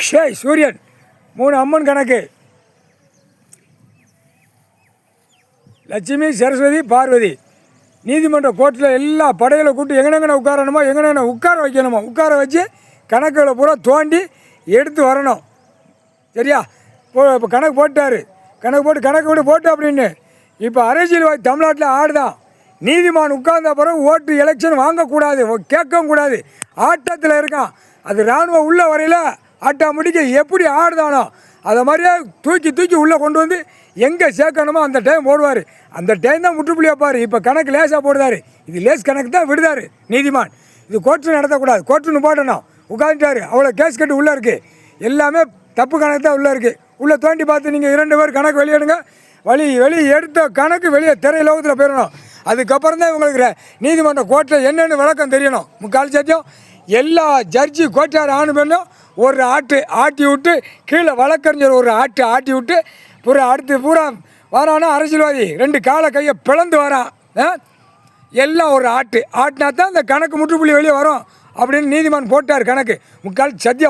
சூரியன் 3 அம்மன் கணக்கு. லட்சுமி, சரஸ்வதி, பார்வதி. நீதிமன்ற கோர்ட்டில் எல்லா படைகளை கூப்பிட்டு எங்கெங்கன உட்காரணுமோ எங்கெங்கன உட்கார வைக்கணுமோ உட்கார வச்சு கணக்குகளை பூரா தோண்டி எடுத்து வரணும். சரியா? இப்போ கணக்கு போட்டார். கணக்கு விட்டு போட்டு அப்படின்னு இப்போ அரசியல்வாதி தமிழ்நாட்டில் ஆடுதான். நீதிமான் உட்கார்ந்த பிறகு ஓட்டு எலெக்ஷன் வாங்கக்கூடாது, கேட்கவும் கூடாது. ஆட்டத்தில் இருக்கான். அது இராணுவம் உள்ள வரையில் ஆட்டா முடிக்க எப்படி ஆடுதானோ அதை மாதிரியே தூக்கி உள்ளே கொண்டு வந்து எங்கே சேர்க்கணுமோ அந்த டைம் போடுவார். அந்த டைம் தான் முற்றுப்புள்ளி வைப்பார். இப்போ கணக்கு லேசாக போடுதார். இது லேஸ் கணக்கு தான் விடுதார் நீதிமான். இது கோர்ட்டு நடத்தக்கூடாது. கோர்ட்டுன்னு போட்டணும். உட்காந்துட்டார். அவ்வளோ கேஸ் கட்டு உள்ளே இருக்குது. எல்லாமே தப்பு கணக்கு தான் உள்ளே இருக்குது. உள்ளே தோண்டி பார்த்து நீங்கள் 2 பேர் கணக்கு வெளியிடுங்க. வெளியே எடுத்த கணக்கு வெளியே திரையுலகத்தில் போயிடணும். அதுக்கப்புறம் தான் இவங்களுக்கு நீதிமன்ற கோர்ட்டில் என்னென்னு விளக்கம் தெரியணும். முக்கால் சத்தியம் எல்லா ஜட்ஜி கோர்ட்டார் ஆணு பெண்ணும் ஒரு ஆட்டி விட்டு கீழே வழக்கறிஞர் ஒரு ஆட்டி விட்டு அடுத்து பூரா வரானா அரசியல்வாதி 2 காலை கையை பிளந்து வரான். எல்லாம் ஒரு ஆட்டினா தான் இந்த கணக்கு முற்றுப்புள்ளி வெளியே வரும் அப்படின்னு நீதிமன்றம் போட்டார் கணக்கு. முக்கால் சத்தியம்.